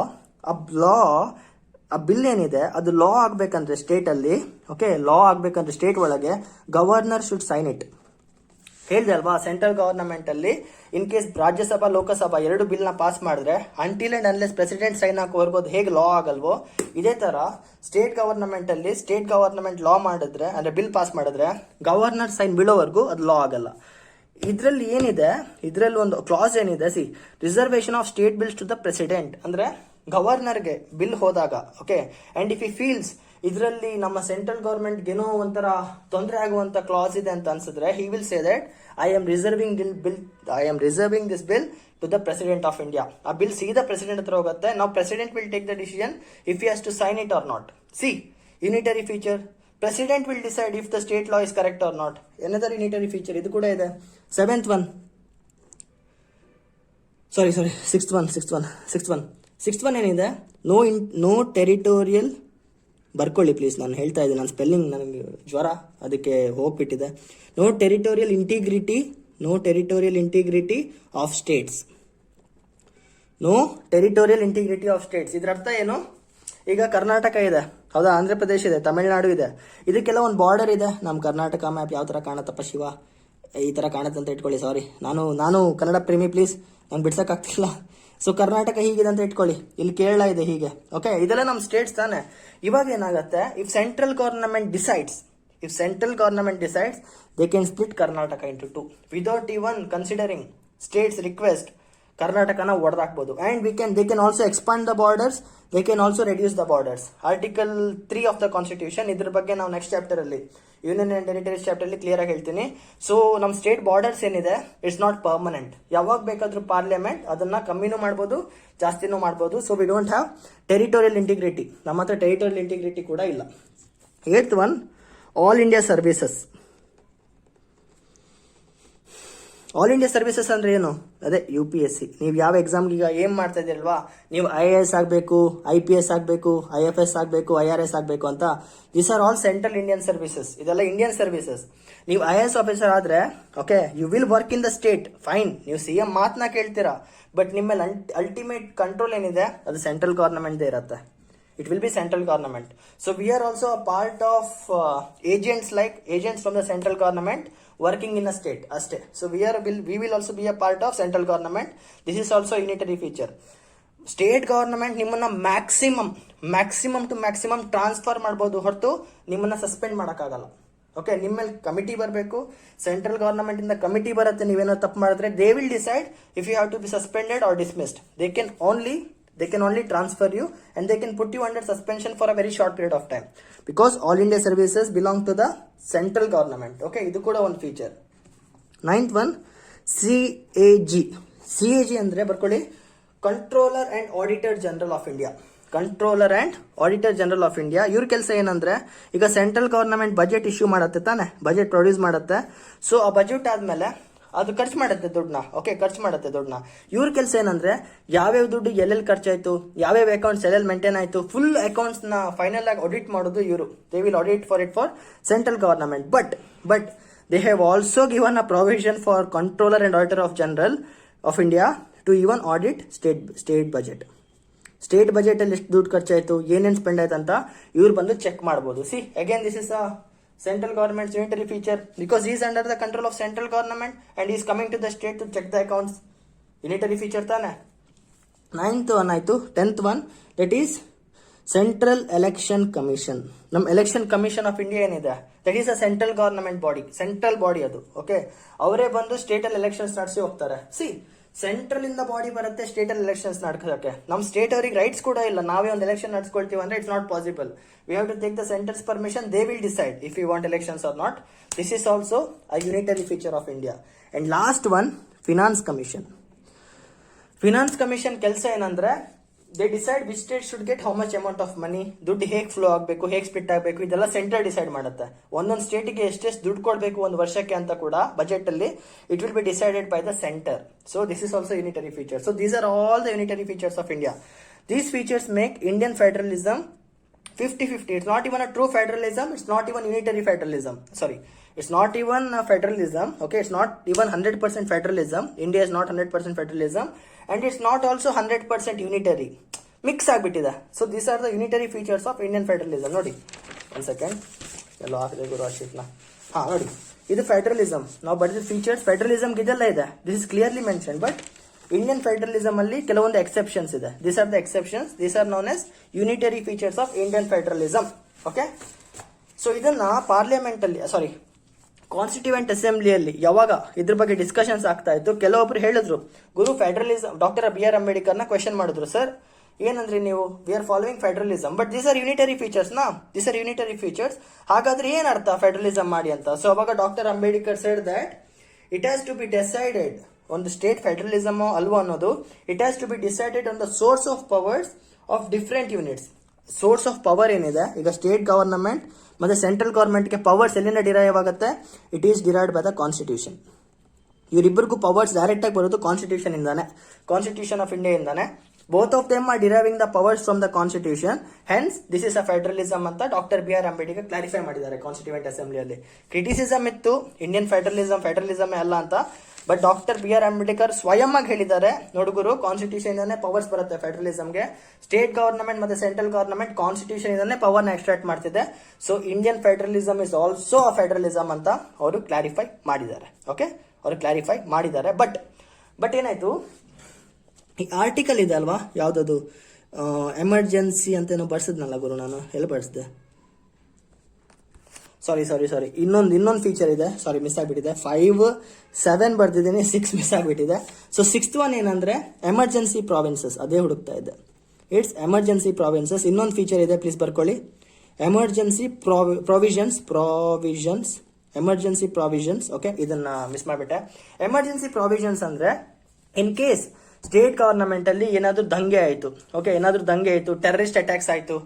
ಆ ಬಿಲ್ ಏನಿದೆ ಅದು ಲಾ ಆಗ್ಬೇಕಂದ್ರೆ ಸ್ಟೇಟ್ ಅಲ್ಲಿ, ಓಕೆ, ಲಾ ಆಗ್ಬೇಕಂದ್ರೆ ಸ್ಟೇಟ್ ಒಳಗೆ ಗವರ್ನರ್ ಶುಡ್ ಸೈನ್ ಇಟ್. ಹೇಳಿದೆ ಅಲ್ವಾ, ಸೆಂಟ್ರಲ್ ಗವರ್ನಮೆಂಟ್ ಅಲ್ಲಿ ಇನ್ ಕೇಸ್ ರಾಜ್ಯಸಭಾ ಲೋಕಸಭಾ ಎರಡು ಬಿಲ್ ನ ಪಾಸ್ ಮಾಡಿದ್ರೆ until and unless president sign ಹಾಕೋವರೆಗೂ ಅದು ಹೇಗೆ ಲಾ ಆಗಲ್ವೋ, ಇದೇ ತರ ಸ್ಟೇಟ್ ಗವರ್ನಮೆಂಟ್ ಲಾ ಮಾಡಿದ್ರೆ, ಅಂದ್ರೆ ಬಿಲ್ ಪಾಸ್ ಮಾಡಿದ್ರೆ ಗವರ್ನರ್ ಸೈನ್ ಬೀಳೋವರೆಗೂ ಅದು ಲಾ ಆಗಲ್ಲ. ಇದ್ರಲ್ಲಿ ಒಂದು ಕ್ಲಾಸ್ ಏನಿದೆ, see, reservation of state bills to the president. ಅಂದ್ರೆ ಗವರ್ನರ್ಗೆ ಬಿಲ್ ಹೋದಾಗ, okay, and if he feels ಇದರಲ್ಲಿ ನಮ್ಮ ಸೆಂಟ್ರಲ್ ಗವರ್ಮೆಂಟ್ ಏನೋ ಒಂಥರ ತೊಂದರೆ ಆಗುವಂತ ಕ್ಲಾಸ್ ಇದೆ ಅಂತ ಅನ್ಸಿದ್ರೆ, he will say that I am reserving this bill to the president of India. ಆ ಬಿಲ್ ಸೀದಾ ಪ್ರೆಸಿಡೆಂಟ್ ಹತ್ರ ಹೋಗುತ್ತೆ. ನಾವು president will take the decision if he has to sign it or not. See, unitary feature. President will decide if the state law is correct or not. Another unitary feature ಇದು ಕೂಡ ಇದೆ. Sixth one ಏನಿದೆ, no territorial. ಬರ್ಕೊಳ್ಳಿ please, ನಾನು ಹೇಳ್ತಾ ಇದ್ದೆ, ನನ್ನ spelling ನನಗೆ ಜ್ವರ, ಅದಕ್ಕೆ ಹೋಗ್ಬಿಟ್ಟಿದೆ. No territorial integrity of states. ಇದ್ರ ಅರ್ಥ ಏನು? ಈಗ ಕರ್ನಾಟಕ ಇದೆ, ಹೌದಾ, ಆಂಧ್ರ ಪ್ರದೇಶ ಇದೆ, ತಮಿಳುನಾಡು ಇದೆ, ಇದಕ್ಕೆಲ್ಲ ಒಂದು ಬಾರ್ಡರ್ ಇದೆ. ನಮ್ಮ ಕರ್ನಾಟಕ ಮ್ಯಾಪ್ ಯಾವ ತರ ಕಾಣತ್ತಪ್ಪ ಶಿವ, ಈ ತರ ಕಾಣತ್ತೆ ಅಂತ ಇಟ್ಕೊಳ್ಳಿ. ಸಾರಿ, ನಾನು ಕನ್ನಡ ಪ್ರೇಮಿ, ಪ್ಲೀಸ್, ನಂಗೆ ಬಿಡ್ಸಕ್ಕಾಗ್ತಿಲ್ಲ. ಸೊ ಕರ್ನಾಟಕ ಹೀಗಿದೆ ಅಂತ ಇಟ್ಕೊಳ್ಳಿ, ಇಲ್ಲಿ ಕೇರಳ ಇದೆ, ಹೀಗೆ. ಓಕೆ, ಇದೆಲ್ಲ ನಮ್ಮ ಸ್ಟೇಟ್ಸ್ ತಾನೆ. ಇವಾಗ ಏನಾಗುತ್ತೆ, if central government decides, they can split Karnataka into 2 without even considering states request. ಕರ್ನಾಟಕನ ಒಡೆದಾಕ್ಬೋದು. And they can also expand the borders, they can also reduce the borders. Article 3 of the constitution, ಇದ್ರ ಬಗ್ಗೆ ನಾವು next chapter ಅಲ್ಲಿ, union and territories chapter ಅಲ್ಲಿ clear ಆಗಿ ಹೇಳ್ತೀನಿ. So ನಮ್ಮ ಸ್ಟೇಟ್ ಬಾರ್ಡರ್ಸ್ ಏನಿದೆ, ಇಟ್ಸ್ ನಾಟ್ ಪರ್ಮನೆಂಟ್. ಯಾವಾಗ ಬೇಕಾದ್ರೂ ಪಾರ್ಲಿಮೆಂಟ್ ಅದನ್ನ ಕಮ್ಮಿನೂ ಮಾಡ್ಬೋದು, ಜಾಸ್ತಿನೂ ಮಾಡ್ಬೋದು. So we don't have territorial integrity. ನಮ್ಮ ಹತ್ರ ಟೆರಿಟೋರಿಯಲ್ ಇಂಟಿಗ್ರಿಟಿ ಕೂಡ ಇಲ್ಲ. 8th one, all India services. All India services ಅಂದ್ರೆ ಏನು? ಅದೇ UPSC. ನೀವು ಯಾವ ಎಕ್ಸಾಮ್ಗೆ ಈಗ ಏನ್ ಮಾಡ್ತಾ ಇದೀರಲ್ವಾ, ನೀವು IAS ಆಗಬೇಕು, IPS ಆಗಬೇಕು, IFS ಆಗಬೇಕು, IRS ಆಗಬೇಕು ಅಂತ. These are all central Indian services. ಇದೆಲ್ಲ ಇಂಡಿಯನ್ ಸರ್ವಿಸಸ್. ನೀವು IAS ಆಫೀಸರ್ ಆದ್ರೆ, okay, you will work in the state, fine, ನೀವು CM ಮಾತನ್ನ ಕೇಳ್ತೀರಾ, ಬಟ್ ನಿಮ್ಮ ಅಲ್ಟಿಮೇಟ್ ಕಂಟ್ರೋಲ್ ಏನಿದೆ ಅದು ಸೆಂಟ್ರಲ್ ಗವರ್ನಮೆಂಟ್ ಇರುತ್ತೆ. It will be central government. So we are also a part of agents from the central government working in a state. Aste. So we will also be a part of central government. This is also unitary feature. State government ನಿಮ್ಮನ್ನ maximum to maximum transfer ಮಾಡ್ಬೋದು ಹೊರತು ನಿಮ್ಮನ್ನ suspend ಮಾಡೋಕ್ಕಾಗಲ್ಲ. Okay, ನಿಮ್ಮ ಮೇಲೆ committee ಬರಬೇಕು. Central government ಇಂದ committee ಬರುತ್ತೆ. ನೀವೇನೋ ತಪ್ಪು ಮಾಡಿದ್ರೆ they will decide if you have to be suspended or dismissed. They can only transfer you and they can put you under suspension for a very short period of time because all India services belong to the central government. Okay, ಇದು ಕೂಡ ಒಂದು feature. 9th one, CAG ಅಂದ್ರೆ ಬರ್ಕೊಳ್ಳಿ, controller and auditor general of India. Controller and auditor general of India ಇವ್ರ ಕೆಲಸ ಏನಂದ್ರೆ, ಈಗ central government budget issue ಮಾಡುತ್ತೆ ತಾನೆ, ಬಜೆಟ್ ಪ್ರೊಡ್ಯೂಸ್ ಮಾಡುತ್ತೆ. ಸೊ ಆ ಬಜೆಟ್ ಆದ್ಮೇಲೆ ಅದು ಖರ್ಚು ಮಾಡುತ್ತೆ ದುಡ್ಡನ್ನ. ಓಕೆ, ಖರ್ಚು ಮಾಡುತ್ತೆ ದುಡ್ಡನ್ನ. ಇವ್ರ ಕೆಲಸ ಏನಂದ್ರೆ, ಯಾವ್ಯಾವ ದುಡ್ಡು ಎಲ್ಲೆಲ್ಲಿ ಖರ್ಚಾಯ್ತು, ಯಾವ್ಯಾವ ಅಕೌಂಟ್ಸ್ ಎಲ್ಲೆಲ್ಲಿ ಮೇಂಟೈನ್ ಆಯ್ತು, ಫುಲ್ ಅಕೌಂಟ್ಸ್ ನ ಫೈನಲ್ ಆಗಿ ಆಡಿಟ್ ಮಾಡೋದು ಇವರು. They will audit for central government. But they have also given a provision for controller and auditor of general of India to even audit state budget. State budget ಅಲ್ಲಿ ಎಷ್ಟು ದುಡ್ಡು ಖರ್ಚಾಯ್ತು, ಏನೇನು spend ಆಯ್ತು ಅಂತ ಇವ್ರು ಬಂದು ಚೆಕ್ ಮಾಡಬಹುದು. See again this is a central government unitary feature because is under the control of central government and is coming to the state to check the accounts. Unitary feature ತಾನೆ. 9th one ಆಯ್ತು. 10th one, that is central election commission. ನಮ್ಮ election commission of India ಏನಿದೆ, that is a central government body, central body ಅದು. Okay, ಅವರೇ ಬಂದು state ಅಲ್ಲಿ elections ನಡೆಸಿ ಹೋಗ್ತಾರೆ. ಸಿ ಸೆಂಟ್ರಲ್ ಇಂದ ಬಾಡಿ ಬರುತ್ತೆ ಸ್ಟೇಟ್ ಅಲ್ಲಿ ಎಲೆಕ್ಷನ್ಸ್ ನಡ್ಕೋಕೆ. ನಮ್ಮ ಸ್ಟೇಟ್ ಅವರಿಗೆ ರೈಟ್ಸ್ ಕೂಡ ಇಲ್ಲ. ನಾವೇ ಒಂದು ಎಲೆಕ್ಷನ್ ನಡೆಸ್ಕೊಳ್ತೀವಿ ಅಂದ್ರೆ it's not possible. We have to take the centre's permission. They will decide if you want elections or not. This is also a unitary feature of India. And last one, finance commission. Finance commission ಕೆಲಸ ಏನಂದ್ರೆ, they decide which state should get how much amount of money. ದುಡ್ಡು ಹೇಗೆ flow ಆಗಬೇಕು, ಹೇಗೆ split ಆಗಬೇಕು, ಇದೆಲ್ಲ central decide ಮಾಡುತ್ತೆ. ಒಂದೊಂದು ಸ್ಟೇಟಿಗೆ ಎಷ್ಟೆಷ್ಟು ದುಡ್ಡು ಕೊಡಬೇಕು ಒಂದು ವರ್ಷಕ್ಕೆ ಅಂತ ಕೂಡ ಬಜೆಟ್ ಅಲ್ಲಿ it will be decided by the centre. So this is also unitary feature. So these are all the unitary features of India. These features make Indian federalism 50-50. It's not even a true federalism. It's not even unitary federalism. Sorry. It's not even federalism. Okay. It's not even 100% federalism. India is not 100% federalism. And it's not also 100% unitary. Mix ಆಗ್ಬಿಟ್ಟಿದೆ. So these are the unitary features of Indian federalism. ನೋಡಿ. One second. ಎಲ್ಲೋ ಹಾಕಿದೆ ಗುರು ಅಶಿತ್ನ. ನೋಡಿ. ಇದು federalism. ನಾವು ಬರೆದ features federalism ಇದೆಲ್ಲ ಇದೆ. This is clearly mentioned. But Indian federalism ಅಲ್ಲಿ ಕೆಲವೊಂದು ಎಕ್ಸೆಪ್ಷನ್ಸ್ ಇದೆ. These are the exceptions. These are known as unitary features of Indian federalism. Okay, so ಇದನ್ನ ಪಾರ್ಲಿಮೆಂಟ್ ಅಲ್ಲಿ ಕಾನ್ಸ್ಟಿಟ್ಯೂಯೆಂಟ್ ಅಸೆಂಬ್ಲಿಯಲ್ಲಿ ಯಾವಾಗ ಇದ್ರ ಬಗ್ಗೆ ಡಿಸ್ಕಷನ್ಸ್ ಆಗ್ತಾ ಇತ್ತು, ಕೆಲವೊಬ್ರು ಹೇಳಿದ್ರು, ಗುರು federalism, doctor B R Ambedkar ನ ಕ್ವೆಶನ್ ಮಾಡಿದ್ರು, ಸರ್ ಏನಂದ್ರಿ ನೀವು, we are following federalism but these are unitary features ನಾ, ದೀಸ್ ಆರ್ ಯೂನಿಟರಿ ಫೀಚರ್ಸ್, ಹಾಗಾದ್ರೆ ಏನ್ ಅರ್ಥ ಫೆಡರಲಿಸಮ್ ಮಾಡಿ ಅಂತ. ಸೊ ಅವಾಗ doctor Ambedkar said that it has to be decided ಒಂದು ಸ್ಟೇಟ್ ಫೆಡರಲಿಸಮ್ ಅಲ್ವಾ ಅನ್ನೋದು, it has to be decided on the source of powers of different units. Source of power ಏನಿದೆ, ಈಗ ಸ್ಟೇಟ್ ಗವರ್ನಮೆಂಟ್ ಮತ್ತೆ ಸೆಂಟ್ರಲ್ ಗವರ್ಮೆಂಟ್ಗೆ ಪವರ್ಸ್ ಎಲ್ಲಿಂದ derive ಆಗುತ್ತೆ, it is derived by the constitution. ಇವರಿಬ್ಬರಿಗೂ ಪವರ್ಸ್ ಡೈರೆಕ್ಟ್ ಆಗಿ ಬರೋದು ಕಾನ್ಸ್ಟಿಟ್ಯೂಷನ್ ಇಂದಾನೆ, ಕಾನ್ಸ್ಟಿಟ್ಯೂಷನ್ ಆಫ್ ಇಂಡಿಯಾ ಇಂದಾನೆ. Both of them are deriving the powers from the constitution. Hence this is a federalism ಅಂತ doctor B R Ambedkar clarify ಮಾಡಿದ್ದಾರೆ constituent ಅಸೆಂಬ್ಲಿಯಲ್ಲಿ. Criticism ಇತ್ತು Indian federalism ಅಲ್ಲ ಅಂತ, but doctor B R Ambedkar ಸ್ವಯಂ ಆಗಿ ಹೇಳಿದ್ದಾರೆ, ನೋಡುಗರು ಕಾನ್ಸ್ಟಿಟ್ಯೂಷನ್ ಇಂದಾನೆ ಪವರ್ಸ್ ಬರುತ್ತೆ ಫೆಡರಲಿಸಮ್ಗೆ. ಸ್ಟೇಟ್ ಗವರ್ನಮೆಂಟ್ ಮತ್ತೆ ಸೆಂಟ್ರಲ್ ಗವರ್ನಮೆಂಟ್ ಕಾನ್ಸ್ಟಿಟ್ಯೂಷನ್ ಇಂದಾನೆ ಪವರ್ ನ ಎಕ್ಸ್ಟ್ರಾಕ್ಟ್ ಮಾಡ್ತಿದೆ. So Indian federalism is also a federalism ಅಂತ ಅವರು ಕ್ಲಾರಿಫೈ ಮಾಡಿದ್ದಾರೆ. ಓಕೆ, ಅವರು ಕ್ಲಾರಿಫೈ ಮಾಡಿದ್ದಾರೆ. ಬಟ್ ಏನಾಯ್ತು, ಈ ಆರ್ಟಿಕಲ್ ಇದೆ ಅಲ್ವಾ, ಯಾವ್ದದು ಎಮರ್ಜೆನ್ಸಿ ಅಂತ ಏನೋ ಬರ್ಸಿದ್ನಲ್ಲ ಗುರು, ನಾನು ಎಲ್ಲಿ ಬರ್ಸಿದೆ, ಸಾರಿ ಇನ್ನೊಂದು ಫೀಚರ್ ಇದೆ, ಸಾರಿ ಮಿಸ್ ಆಗ್ಬಿಟ್ಟಿದೆ. 5-7 ಬರ್ದಿದ್ದೀನಿ, 6 ಮಿಸ್ ಆಗ್ಬಿಟ್ಟಿದೆ. ಸೊ 6th ಒನ್ ಏನಂದ್ರೆ ಎಮರ್ಜೆನ್ಸಿ ಪ್ರಾವಿನ್ಸಸ್, ಅದೇ ಹುಡುಕ್ತಾ ಇದೆ. It's emergency provinces. ಇನ್ನೊಂದು ಫೀಚರ್ ಇದೆ, ಪ್ಲೀಸ್ ಬರ್ಕೊಳ್ಳಿ, emergency provisions emergency provisions. Okay, ಇದನ್ನ ಮಿಸ್ ಮಾಡ್ಬಿಟ್ಟೆ. ಎಮರ್ಜೆನ್ಸಿ ಪ್ರಾವಿಷನ್ಸ್ ಅಂದ್ರೆ ಇನ್ ಕೇಸ್ ಸ್ಟೇಟ್ ಗವರ್ನಮೆಂಟ್ ಅಲ್ಲಿ ಏನಾದ್ರೂ ದಂಗೆ ಆಯ್ತು, ಟೆರರಿಸ್ಟ್ ಅಟ್ಯಾಕ್ಸ್ ಆಯ್ತು,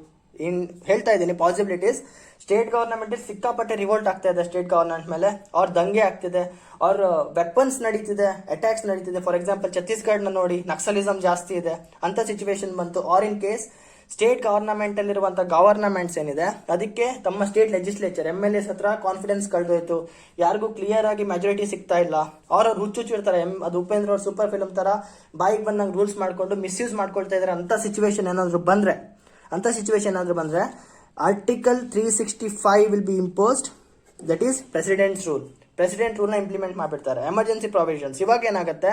ಹೇಳ್ತಾ ಇದ್ದೀನಿ ಪಾಸಿಬಿಲಿಟೀಸ್. ಸ್ಟೇಟ್ ಗವರ್ನಮೆಂಟ್ ಸಿಕ್ಕಾಪಟ್ಟೆ ರಿವೋಲ್ಟ್ ಆಗ್ತಾ ಇದೆ ಸ್ಟೇಟ್ ಗವರ್ನಮೆಂಟ್ ಮೇಲೆ, ಅವ್ರ ದಂಗೆ ಆಗ್ತಿದೆ, ಅವ್ರ ವೆಪನ್ಸ್ ನಡೀತಿದೆ, ಅಟ್ಯಾಕ್ಸ್ ನಡೀತಿದೆ. ಫಾರ್ ಎಕ್ಸಾಂಪಲ್ ಛತ್ತೀಸ್ಗಢ ನೋಡಿ, ನಕ್ಸಲಿಸಮ್ ಜಾಸ್ತಿ ಇದೆ ಅಂತ ಸಿಚುವೇಶನ್ ಬಂತು. Or in case state government ಅಲ್ಲಿರುವಂತಹ ಗವರ್ನಮೆಂಟ್ಸ್ ಏನಿದೆ ಅದಕ್ಕೆ ತಮ್ಮ ಸ್ಟೇಟ್ ಲೆಜಿಸ್ಲೇಚರ್ MLAs ಹತ್ರ ಕಾನ್ಫಿಡೆನ್ಸ್ ಕಳೆದೋಯ್ತು, ಯಾರಿಗೂ ಕ್ಲಿಯರ್ ಆಗಿ ಮೆಜಾರಿಟಿ ಸಿಗ್ತಾ ಇಲ್ಲ, ಅವ್ರು ಹುಚ್ಚಿರ್ತಾರೆ, ಅದು ಉಪೇಂದ್ರ ಅವ್ರ ಸೂಪರ್ ಫಿಲ್ಮ್ ತರ ಬಾಯಿಗೆ ಬಂದಂಗೆ ರೂಲ್ಸ್ ಮಾಡ್ಕೊಂಡು ಮಿಸ್ಯೂಸ್ ಮಾಡ್ಕೊಳ್ತಾ ಇದಾರೆ ಅಂತ ಸಿಚುವೇಶನ್ ಏನಾದ್ರು ಬಂದ್ರೆ ಅಂತ ಸಿಚುವೇಶನ್ ಆದ್ರೂ ಬಂದ್ರೆ article 365 will be imposed, that is president's rule. President ರೂಲ್ನ ಇಂಪ್ಲಿಮೆಂಟ್ ಮಾಡಿಬಿಡ್ತಾರೆ. ಎಮರ್ಜೆನ್ಸಿ ಪ್ರಾವಿಷನ್ಸ್, ಇವಾಗ ಏನಾಗುತ್ತೆ,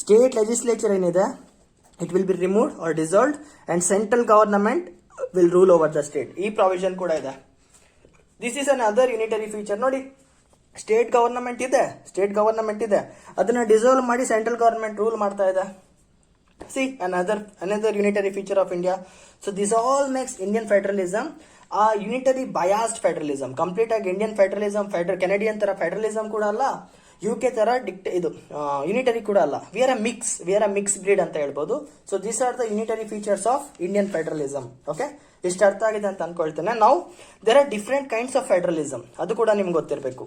ಸ್ಟೇಟ್ ಲೆಜಿಸ್ಲೇಚರ್ ಏನಿದೆ it will be removed or dissolved and central government will rule over the state. ಈ ಪ್ರಾವಿಷನ್ ಕೂಡ ಇದೆ. This is another unitary feature. ನೋಡಿ, state government ಇದೆ, ಅದನ್ನ ಡಿಸಾಲ್ವ್ ಮಾಡಿ ಸೆಂಟ್ರಲ್ ಗವರ್ನಮೆಂಟ್ ರೂಲ್ ಮಾಡ್ತಾ ಇದೆ. See, another unitary feature of India. So this all makes Indian federalism a unitary biased federalism. Complete ಆಗಿ ಇಂಡಿಯನ್ ಫೆಡರಲಿಸಮ್, ಕೆನಡಿಯನ್ ತರ federalism ಕೂಡ ಅಲ್ಲ, UK ತರ ಇದು ಯುನಿಟರಿ ಕೂಡ ಅಲ್ಲ. We are a mix breed ಅಂತ ಹೇಳ್ಬೋದು. So this are the unitary features of Indian federalism. Okay, ಇಷ್ಟು ಅರ್ಥ ಆಗಿದೆ ಅಂತ ಅನ್ಕೊಳ್ತೇನೆ. ನಾವು there are different kinds of federalism, ಅದು ಕೂಡ ನಿಮ್ಗೆ ಗೊತ್ತಿರಬೇಕು.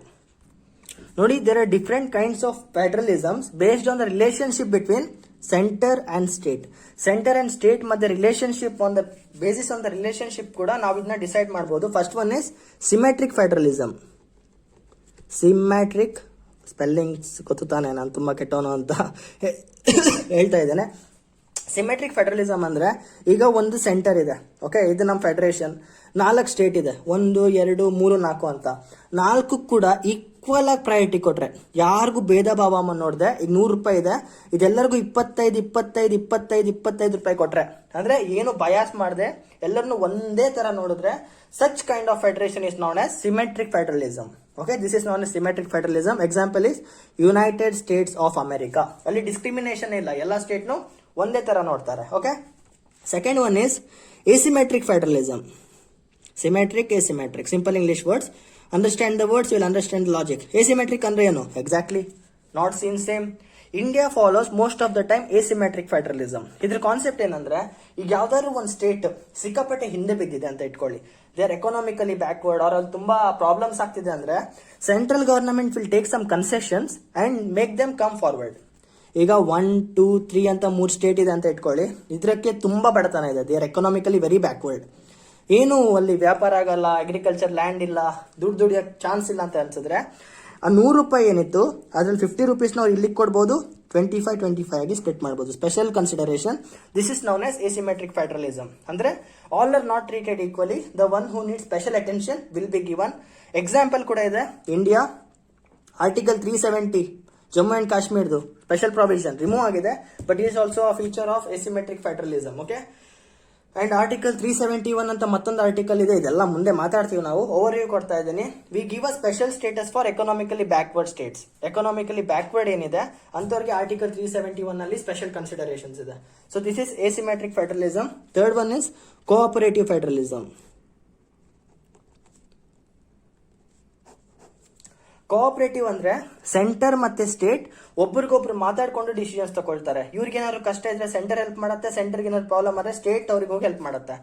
ನೋಡಿ, there are different kinds of federalisms based on the relationship between center and state ಮಧ್ಯೆ relationship on the basis on the relationship ಕೂಡ ನಾವು ಇದನ್ನ ಡಿಸೈಡ್ ಮಾಡಬಹುದು. First one is symmetric federalism. Symmetric spellings ಗೊತ್ತು ತಾನೆ, ನಾನು ತುಂಬಾ ಕೆಟ್ಟವನು ಅಂತ ಹೇಳ್ತಾ ಇದ್ದೇನೆ. ಸಿಮೆಟ್ರಿಕ್ ಫೆಡರಲಿಸಮ್ ಅಂದ್ರೆ ಈಗ ಒಂದು ಸೆಂಟರ್ ಇದೆ. ಓಕೆ, ಇದು ನಮ್ಮ ಫೆಡರೇಷನ್, 4 ಸ್ಟೇಟ್ ಇದೆ, 1 2 3 4 ಅಂತ. 4 ಕೂಡ ಈಕ್ವಲ್ ಆಗಿ ಪ್ರಯಾರಿಟಿ ಕೊಟ್ರೆ, ಯಾರಿಗೂ ಭೇದ ಭಾವ ನೋಡಿದೆ, ಈಗ 100 ರೂಪಾಯಿ ಇದೆ, ಇದೆಲ್ಲರಿಗೂ 25 ರೂಪಾಯಿ ಕೊಟ್ರೆ, ಅಂದ್ರೆ ಏನು ಬಯಾಸ್ ಮಾಡದೆ ಎಲ್ಲರನ್ನು ಒಂದೇ ತರ ನೋಡಿದ್ರೆ, such kind of federation is known as symmetric federalism. Okay, this is known as symmetric federalism. Example is United States of America. ಅಲ್ಲಿ ಡಿಸ್ಕ್ರಿಮಿನೇಷನ್ ಇಲ್ಲ, ಎಲ್ಲ ಸ್ಟೇಟ್ನು ಒಂದೇ ತರ ನೋಡ್ತಾರೆ. Okay, second one is asymmetric federalism. Symmetric, asymmetric, simple English words. Understand the words, you will understand the logic. Asymmetric ಅಂದ್ರೆ ಏನು? Exactly, not seen same. India follows most of the time asymmetric federalism. ಇದ್ರ concept ಏನಂದ್ರೆ, ಈಗ ಯಾವ್ದಾದ್ರು ಒಂದು state ಸಿಕ್ಕಾಪಟ್ಟೆ ಹಿಂದೆ ಬಿದ್ದಿದೆ ಅಂತ ಇಟ್ಕೊಳ್ಳಿ, ದೇ ಆರ್ ಎಕನಾಮಿಕಲಿ ಬ್ಯಾಕ್ವರ್ಡ್, ಅವ್ರಲ್ಲಿ ತುಂಬಾ ಪ್ರಾಬ್ಲಮ್ಸ್ ಆಗ್ತಿದೆ ಅಂದ್ರೆ, central government will take some concessions and make them come forward. ಈಗ 1 2 3 ಅಂತ 3 ಸ್ಟೇಟ್ ಇದೆ ಅಂತ ಇಟ್ಕೊಳ್ಳಿ, ಇದಕ್ಕೆ ತುಂಬಾ ಬಡತನ ಇದೆ, they are economically very backward. ಏನು ಅಲ್ಲಿ ವ್ಯಾಪಾರ ಆಗಲ್ಲ, ಅಗ್ರಿಕಲ್ಚರ್ ಲ್ಯಾಂಡ್ ಇಲ್ಲ, ದುಡಿಯೋಕೆ ಚಾನ್ಸ್ ಇಲ್ಲ ಅಂತ ಅನ್ಸಿದ್ರೆ, ಆ 100 ರೂಪಾಯಿ ಏನಿತ್ತು ಅದ್ರಲ್ಲಿ 50 ರೂಪೀಸ್ ನಾವು ಇಲ್ಲಿಗೆ ಕೊಡ್ಬೋದು, 25 ಆಗಿ ಸ್ಪ್ಲಿಟ್ ಮಾಡ್ಬೋದು. Special consideration. This is known as asymmetric federalism. ಅಂದ್ರೆ all are not treated equally, the one who need special attention will be given. Example ಕೂಡ ಇದೆ, ಇಂಡಿಯಾ ಆರ್ಟಿಕಲ್ 370 ಜಮ್ಮು ಅಂಡ್ ಕಾಶ್ಮೀರ್ದು ಸ್ಪೆಷಲ್ ಪ್ರಾವಿಷನ್ ರಿಮೂವ್ ಆಗಿದೆ, but is also a feature of asymmetric federalism. Okay, and article 371 ಅಂತ ಮತ್ತೊಂದು article ಇದೆ, ಇದೆಲ್ಲ ಮುಂದೆ ಮಾತಾಡ್ತೀವಿ ನಾವು. ಓವರ್ ವ್ಯೂ ಕೊಡ್ತಾ ಇದ್ದೀನಿ. We give a special status for economically backward States. Economically backward ಏನಿದೆ ಅಂತವ್ರಿಗೆ ಆರ್ಟಿಕಲ್ 371 ನಲ್ಲಿ ಸ್ಪೆಷಲ್ ಕನ್ಸಿಡರೇಷನ್ಸ್ ಇದೆ. So this is asymmetric federalism. Third one is cooperative federalism. Cooperative ಅಂದ್ರೆ ಸೆಂಟರ್ ಮತ್ತೆ ಸ್ಟೇಟ್ ಒಬ್ರಿಗೊಬ್ರು ಮಾತಾಡ್ಕೊಂಡು ಡಿಸಿಷನ್ಸ್ ತಗೊಳ್ತಾರೆ. ಇವ್ರಿಗೆ ಏನಾದ್ರು ಕಷ್ಟ ಇದ್ರೆ ಸೆಂಟರ್ ಹೆಲ್ಪ್ ಮಾಡುತ್ತೆ, ಸೆಂಟರ್ಗೆ ಏನಾದ್ರು ಪ್ರಾಬ್ಲಮ್ ಆದ್ರೆ ಸ್ಟೇಟ್ ಅವ್ರಿಗೆ ಹೋಗಿ ಹೆಲ್ಪ್ ಮಾಡುತ್ತೆ.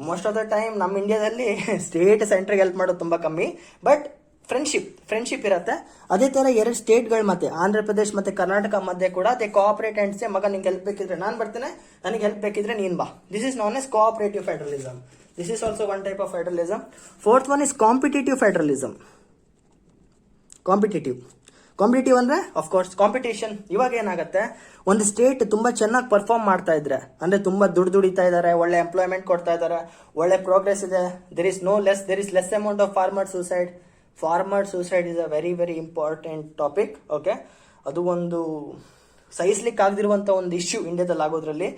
ಮೋಸ್ಟ್ ಆಫ್ ದ ಟೈಮ್ ನಮ್ಮ ಇಂಡಿಯಾದಲ್ಲಿ ಸ್ಟೇಟ್ ಸೆಂಟರ್ಗೆ ಹೆಲ್ಪ್ ಮಾಡೋದು ತುಂಬಾ ಕಮ್ಮಿ, ಬಟ್ ಫ್ರೆಂಡ್ಶಿಪ್ ಇರುತ್ತೆ. ಅದೇ ತರ 2 ಸ್ಟೇಟ್ಗಳ ಮತ್ತೆ ಆಂಧ್ರ ಪ್ರದೇಶ್ ಮತ್ತೆ ಕರ್ನಾಟಕ ಮಧ್ಯೆ ಕೂಡ ದೇ ಕೋಆಪರೇಟ್ ಅಂಡ್ ಸೇ, ಮಗ ನಿಂಗೆ ಹೆಲ್ಪ್ ಬೇಕಿದ್ರೆ ನಾನು ಬರ್ತೇನೆ, ನನಗೆ ಹೆಲ್ಪ್ ಬೇಕಿದ್ರೆ ನೀನ್ ಬಾ. This is known as cooperative federalism. This is also one type of federalism. Fourth one is competitive federalism. Competitive ಅಂದ್ರೆ ಆಫ್ ಕೋರ್ಸ್ ಕಾಂಪಿಟೇಷನ್. ಇವಾಗ ಏನಾಗುತ್ತೆ, ಒಂದು ಸ್ಟೇಟ್ ತುಂಬಾ ಚೆನ್ನಾಗಿ ಪರ್ಫಾರ್ಮ್ ಮಾಡ್ತಾ ಇದ್ರೆ, ಅಂದ್ರೆ ತುಂಬಾ ದುಡಿತಾ ಇದಾರೆ, ಒಳ್ಳೆ ಎಂಪ್ಲಾಯ್ಮೆಂಟ್ ಕೊಡ್ತಾ ಇದಾರೆ, ಒಳ್ಳೆ ಪ್ರೋಗ್ರೆಸ್ ಇದೆ, there is less amount of farmer suicide is a very very important topic. Okay, ಅದು ಒಂದು ಸಹಿಸ್ಲಿಕ್ಕೆ ಆಗದಿರುವಂತ ಒಂದು ಇಶ್ಯೂ ಇಂಡಿಯಾದಲ್ಲಿ ಆಗೋದ್ರಲ್ಲಿ.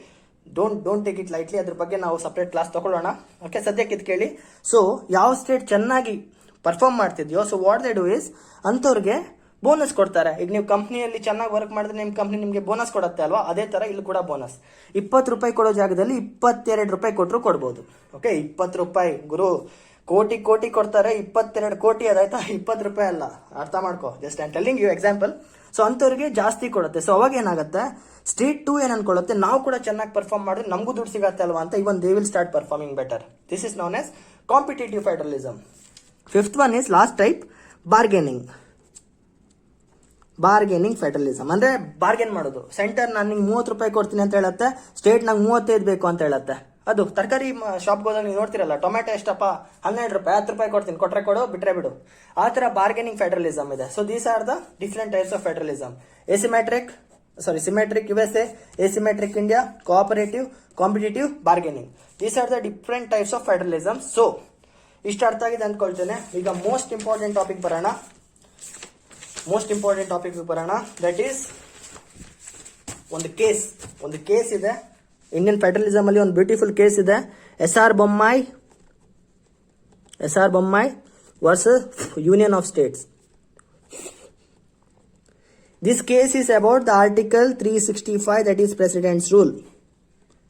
Don't take it lightly. ಅದ್ರ ಬಗ್ಗೆ ನಾವು ಸಪರೇಟ್ ಕ್ಲಾಸ್ ತಗೊಳ್ಳೋಣ. ಓಕೆ, ಸದ್ಯಕ್ಕೆ ಇದು ಕೇಳಿ. ಸೊ ಯಾವ ಸ್ಟೇಟ್ ಚೆನ್ನಾಗಿ ಪರ್ಫಾರ್ಮ್ ಮಾಡ್ತಿದ್ಯೋ, so what they do is, ಅಂತವ್ರಿಗೆ ಬೋನಸ್ ಕೊಡ್ತಾರೆ. ಈಗ ನೀವು ಕಂಪ್ನಿಯಲ್ಲಿ ಚೆನ್ನಾಗಿ ವರ್ಕ್ ಮಾಡಿದ್ರೆ ನಿಮ್ಮ ಕಂಪ್ನಿ ನಿಮಗೆ ಬೋನಸ್ ಕೊಡುತ್ತೆ ಅಲ್ವಾ, ಅದೇ ತರ ಇಲ್ಲಿ ಕೂಡ ಬೋನಸ್. 20 ರೂಪಾಯಿ ಕೊಡೋ ಜಾಗದಲ್ಲಿ 22 ರೂಪಾಯಿ ಕೊಟ್ಟರು ಕೊಡ್ಬೋದು. ಓಕೆ, 20 ರೂಪಾಯಿ ಗುರು, ಕೋಟಿ ಕೊಡ್ತಾರೆ, 22 ಕೋಟಿ ಅದಾಯ್ತಾ, 20 ರೂಪಾಯಿ ಅಲ್ಲ, ಅರ್ಥ ಮಾಡ್ಕೋ. Just I am telling you example. So ಅಂತವ್ರಿಗೆ ಜಾಸ್ತಿ ಕೊಡುತ್ತೆ. ಸೊ ಅವಾಗ ಏನಾಗುತ್ತೆ, ಸ್ಟೇಟ್ 2 ಏನ್ ಅನ್ಕೊಳ್ಳುತ್ತೆ, ನಾವು ಕೂಡ ಚೆನ್ನಾಗಿ ಪರ್ಫಾರ್ಮ್ ಮಾಡಿದ್ರೆ ನಮಗೂ ದುಡ್ಡು ಸಿಗತ್ತೆ ಅಲ್ವಾ ಅಂತ, even they will start performing better. This is non as competitive federalism. Fifth one is last type, bargaining federalism. ಅಂದ್ರೆ ಬಾರ್ಗೇನ್ ಮಾಡೋದು. ಸೆಂಟರ್ ನಾನು ನಿಂಗೆ 30 ರೂಪಾಯಿ ಕೊಡ್ತೀನಿ ಅಂತ ಹೇಳುತ್ತೆ, ಸ್ಟೇಟ್ ನಂಗೆ 35 ಬೇಕು ಅಂತ ಹೇಳುತ್ತೆ. ಅದು ತರಕಾರಿ ಶಾಪ್ಗೆ ಹೋದಾಗ ನೀವು ನೋಡ್ತಿರಲ್ಲ, ಟೊಮೆಟೊ ಎಷ್ಟಪ್ಪ, 12 ರೂಪಾಯಿ, 10 ರೂಪಾಯಿ ಕೊಡ್ತೀನಿ, ಕೊಟ್ರೆ ಕೊಡು, ಬಿಟ್ರೆ ಬಿಡು. ಆ ತರ ಬಾರ್ಗೇನಿಂಗ್ ಫೆಡರಲಿಸಮ್ ಇದೆ. So these are the different types of federalism. asymmetric, symmetric USA, asymmetric India, cooperative, competitive, bargaining. These are the different types of federalism. So ಇಷ್ಟ ಅರ್ಥ ಆಗಿದೆ ಅಂದ್ಕೊಳ್ತೇನೆ. ಈಗ ಮೋಸ್ಟ್ ಇಂಪಾರ್ಟೆಂಟ್ ಟಾಪಿಕ್ ಬರೋಣ. ದಟ್ ಈಸ್ ಒಂದು case ಇದೆ Indian federalism ಅಲ್ಲಿ. ಒಂದು ಬ್ಯೂಟಿಫುಲ್ ಕೇಸ್ ಇದೆ, S R Bommai versus union of states. This case is about the Article 365, that is President's Rule.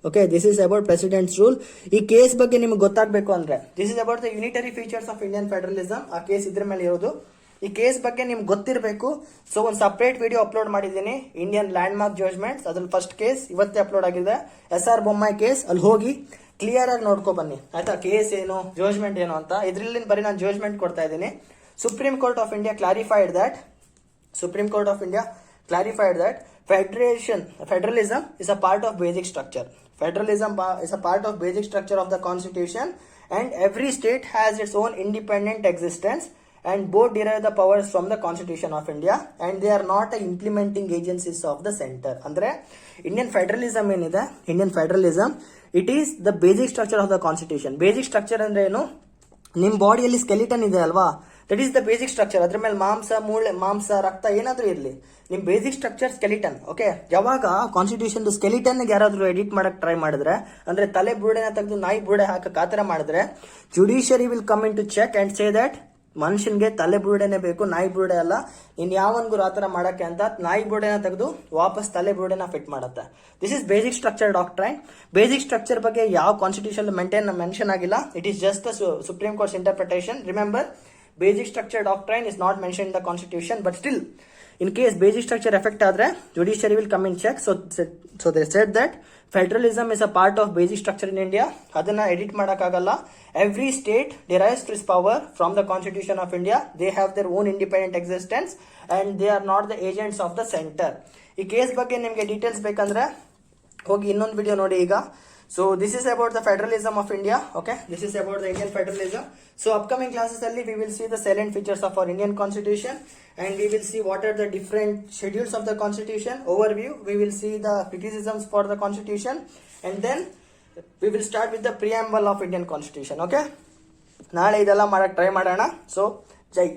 Okay, this is about President's Rule. ಈ case ಬಗ್ಗೆ ನಿಮಗೆ ಗೊತ್ತಾಗಬೇಕು ಅಂದ್ರೆ, this is about the unitary features of Indian federalism. ಆ case ಇದ್ರ ಮೇಲೆ ಇರೋದು. ಈ ಕೇಸ್ ಬಗ್ಗೆ ನಿಮ್ಗೆ ಗೊತ್ತಿರಬೇಕು. ಸೊ ಒಂದು ಸಪರೇಟ್ ವಿಡಿಯೋ ಅಪ್ಲೋಡ್ ಮಾಡಿದ್ದೀನಿ, ಇಂಡಿಯನ್ ಲ್ಯಾಂಡ್ ಮಾರ್ಕ್ ಜಡ್ಜ್ಮೆಂಟ್ಸ್. ಅದ್ರಲ್ಲಿ ಫಸ್ಟ್ ಕೇಸ್ ಇವತ್ತೇ ಅಪ್ಲೋಡ್ ಆಗಿದೆ, ಎಸ್ ಆರ್ ಬೊಮ್ಮಾಯಿ ಕೇಸ್. ಅಲ್ಲಿ ಹೋಗಿ ಕ್ಲಿಯರ್ ಆಗಿ ನೋಡ್ಕೊ ಬನ್ನಿ ಆಯ್ತಾ, ಕೇಸ್ ಏನು, ಜಡ್ಜ್ಮೆಂಟ್ ಏನು ಅಂತ. ಇದ್ರಲ್ಲಿ ಬರೀ ನಾನು ಜಡ್ಜ್ಮೆಂಟ್ ಕೊಡ್ತಾ ಇದ್ದೀನಿ. Supreme Court of India clarified that federalism is a part of basic structure. Federalism is a part of basic structure of the constitution, and every state has its own independent existence, and both derive the powers from the constitution of India, and they are not the implementing agencies of the center. Andre Indian federalism ಏನಿದೆ, it is the basic structure of the constitution. Basic structure ಅಂದ್ರೆ ಏನು, ನಿಮ್ಮ ಬಾಡಿಯಲ್ಲಿ skeleton ಇದೆ ಅಲ್ವಾ, that is the basic structure. ಅದ್ರ ಮೇಲೆ ಮಾಂಸ ರಕ್ತ ಏನಾದ್ರೂ ಇರಲಿ, ನಿಮ್ ಬೇಸಿಕ್ ಸ್ಟ್ರಕ್ಚರ್ ಸ್ಕೆಲಿಟನ್. ಓಕೆ, ಯಾವಾಗ ಕಾನ್ಸ್ಟಿಟ್ಯೂಷನ್ ಸ್ಕೆಲಿಟನ್ ಯಾರಾದ್ರೂ ಎಡಿಟ್ ಮಾಡಕ್ ಟ್ರೈ ಮಾಡಿದ್ರೆ, ಅಂದ್ರೆ ತಲೆ ಬುರುಡೆನ ತೆಗೆದು ನಾಯಿ ಬುರುಡೆ ಹಾಕಕ್ ಆತರ ಮಾಡಿದ್ರೆ, judiciary will come in to check and say that ಮನುಷ್ಯನ್ಗೆ ತಲೆ ಬುರುಡೆನೆ ಬೇಕು, ನಾಯಿ ಬುರುಡೆ ಅಲ್ಲ. ಇನ್ ಯಾವನ್ಗೂ ಆತರ ಮಾಡಕ್ಕೆ ಅಂತ ನಾಯಿ ಬುರುಡೆನ ತೆಗೆದು ವಾಪಸ್ ತಲೆ ಬುರುಡೆನ ಫಿಟ್ ಮಾಡುತ್ತೆ. This is basic structure doctrine. Basic structure ಬಗ್ಗೆ ಯಾವ ಕಾನ್ಸ್ಟಿಟ್ಯೂಷನ್ ಮೆನ್ಷನ್ ಆಗಿಲ್ಲ. It is just supreme courts interpretation. Remember, basic structure doctrine is not mentioned in the constitution, but still in case basic structure effect adre judiciary will come in check. So they said that federalism is a part of basic structure in India. Adanna edit madakagalla. Every state derives its power from the constitution of India. They have their own independent existence, and they are not the agents of the center. ಈ case ಬಗ್ಗೆ ನಿಮಗೆ details ಬೇಕಂದ್ರೆ ಹೋಗಿ ಇನ್ನೊಂದು video ನೋಡಿ ಈಗ. So this is about the federalism of India. Okay, this is about the Indian federalism. So upcoming classes alli we will see the salient features of our Indian constitution, and we will see what are the different schedules of the constitution. Overview, we will see the criticisms for the constitution, and then we will start with the preamble of Indian constitution. Okay, ನಾಳೆ ಇದೆಲ್ಲ ಮಾಡಕ್ಕೆ try ಮಾಡೋಣ. So ಜೈ.